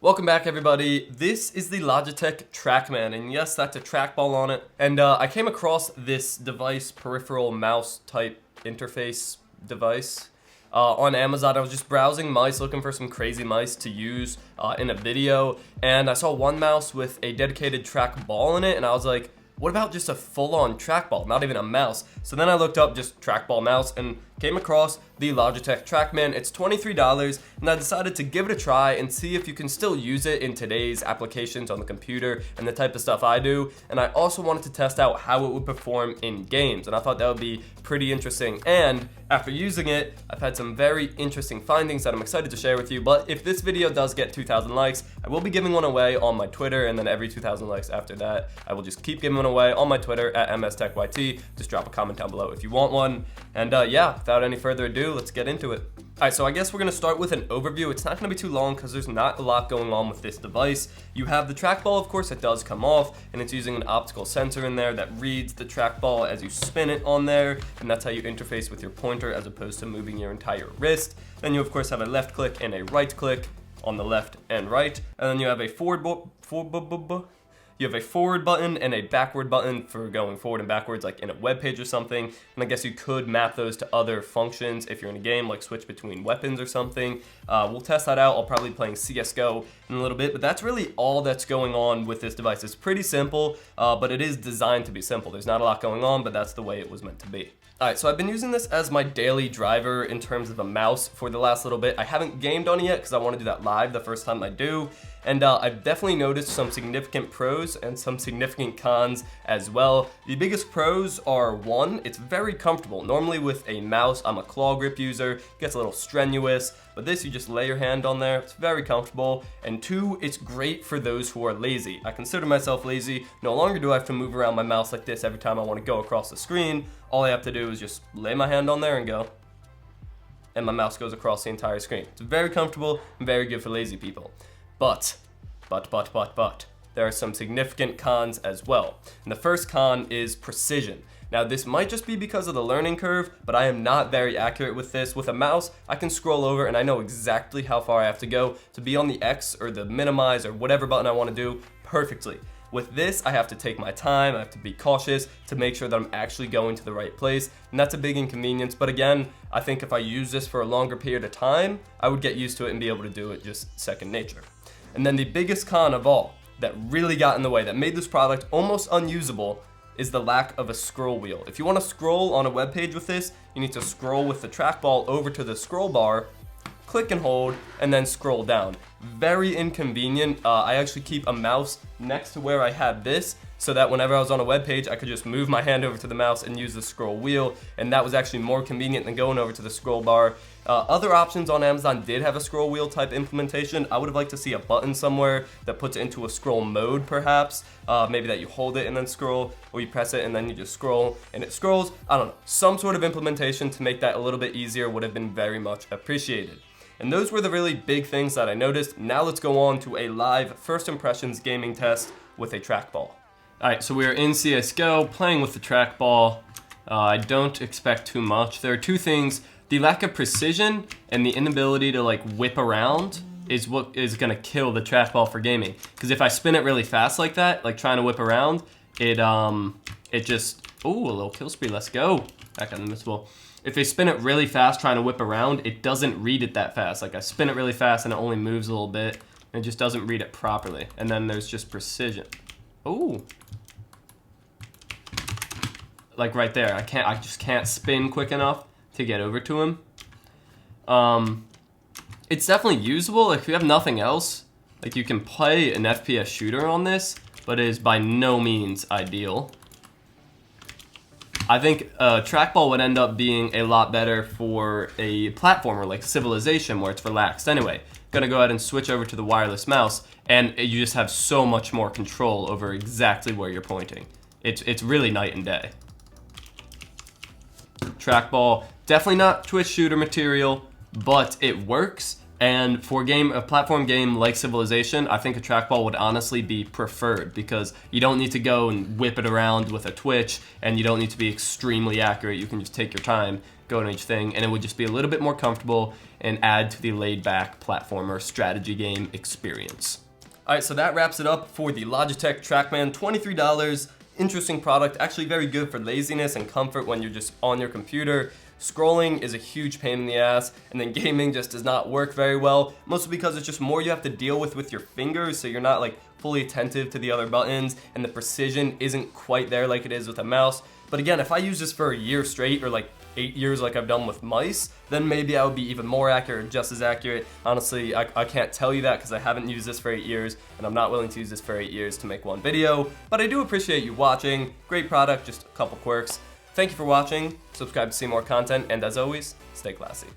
Welcome back, everybody. This is the Logitech Trackman, and yes, that's a trackball on it. And I came across this device, peripheral mouse type interface device, on Amazon. I was just browsing mice, looking for some crazy mice to use in a video, and I saw one mouse with a dedicated trackball in it, and I was like, what about just a full-on trackball, not even a mouse? So then I looked up just trackball mouse and came across the Logitech Trackman. It's $23, and I decided to give it a try and see if you can still use it in today's applications on the computer and the type of stuff I do. And I also wanted to test out how it would perform in games, and I thought that would be pretty interesting. And after using it, I've had some very interesting findings that I'm excited to share with you. But if this video does get 2,000 likes, I will be giving one away on my Twitter, and then every 2,000 likes after that, I will just keep giving one away on my Twitter at MSTechYT. Just drop a comment down below if you want one. And yeah, without any further ado, let's get into it. Alright, so I guess we're going to start with an overview. It's not going to be too long because there's not a lot going on with this device. You have the trackball, of course, that does come off, and it's using an optical sensor in there that reads the trackball as you spin it on there, and that's how you interface with your pointer as opposed to moving your entire wrist. Then you, of course, have a left click and a right click on the left and right, and then you have a forward button and a backward button for going forward and backwards, like in a web page or something. And I guess you could map those to other functions if you're in a game, like switch between weapons or something. We'll test that out. I'll probably be playing CSGO in a little bit, but that's really all that's going on with this device. It's pretty simple, but it is designed to be simple. There's not a lot going on, but that's the way it was meant to be. Alright, so I've been using this as my daily driver in terms of a mouse for the last little bit. I haven't gamed on it yet because I want to do that live the first time I do. And I've definitely noticed some significant pros and some significant cons as well. The biggest pros are, one, it's very comfortable. Normally with a mouse, I'm a claw grip user, it gets a little strenuous, but this, you just lay your hand on there, it's very comfortable. And two, it's great for those who are lazy. I consider myself lazy. No longer do I have to move around my mouse like this every time I want to go across the screen. All I have to do is just lay my hand on there and go, and my mouse goes across the entire screen. It's very comfortable and very good for lazy people. But, there are some significant cons as well. And the first con is precision. Now, this might just be because of the learning curve, but I am not very accurate with this. With a mouse, I can scroll over and I know exactly how far I have to go to be on the X or the minimize or whatever button I want to do perfectly. With this, I have to take my time, I have to be cautious to make sure that I'm actually going to the right place, and that's a big inconvenience. But again, I think if I use this for a longer period of time, I would get used to it and be able to do it just second nature. And then the biggest con of all, that really got in the way, that made this product almost unusable, is the lack of a scroll wheel. If you want to scroll on a web page with this, you need to scroll with the trackball over to the scroll bar, click and hold, and then scroll down. Very inconvenient. I actually keep a mouse next to where I had this, so that whenever I was on a web page, I could just move my hand over to the mouse and use the scroll wheel, and that was actually more convenient than going over to the scroll bar. Other options on Amazon did have a scroll wheel type implementation. I would have liked to see a button somewhere that puts it into a scroll mode, perhaps. Maybe that you hold it and then scroll, or you press it and then you just scroll and it scrolls. I don't know. Some sort of implementation to make that a little bit easier would have been very much appreciated. And those were the really big things that I noticed. Now let's go on to a live first impressions gaming test with a trackball. Alright, so we are in CSGO playing with the trackball. I don't expect too much. There are two things. The lack of precision and the inability to like whip around is what is going to kill the trackball for gaming. Because if I spin it really fast like that, like trying to whip around, it just, ooh, a little kill spree, let's go. Back on invincible. If I spin it really fast trying to whip around, it doesn't read it that fast. Like I spin it really fast and it only moves a little bit, and it just doesn't read it properly. And then there's just precision. Ooh. Like right there, I just can't spin quick enough to get over to him. It's definitely usable if you have nothing else. Like you can play an FPS shooter on this, but it is by no means ideal. I think trackball would end up being a lot better for a platformer like Civilization, where it's relaxed. Anyway, gonna go ahead and switch over to the wireless mouse, and you just have so much more control over exactly where you're pointing. It's really night and day. Trackball, definitely not Twitch shooter material, but it works. And for a platform game like Civilization, I think a trackball would honestly be preferred because you don't need to go and whip it around with a Twitch, and you don't need to be extremely accurate. You can just take your time, go on each thing, and it would just be a little bit more comfortable and add to the laid-back platformer strategy game experience. All right, so that wraps it up for the Logitech Trackman, $23. Interesting product, actually very good for laziness and comfort when you're just on your computer. Scrolling is a huge pain in the ass, and then gaming just does not work very well, mostly because it's just more you have to deal with your fingers, so you're not like fully attentive to the other buttons, and the precision isn't quite there like it is with a mouse. But again, if I use this for a year straight, or like 8 years like I've done with mice, then maybe I would be even more accurate, just as accurate. Honestly, I can't tell you that because I haven't used this for 8 years, and I'm not willing to use this for 8 years to make one video, but I do appreciate you watching. Great product, just a couple quirks. Thank you for watching, subscribe to see more content, and as always, stay classy.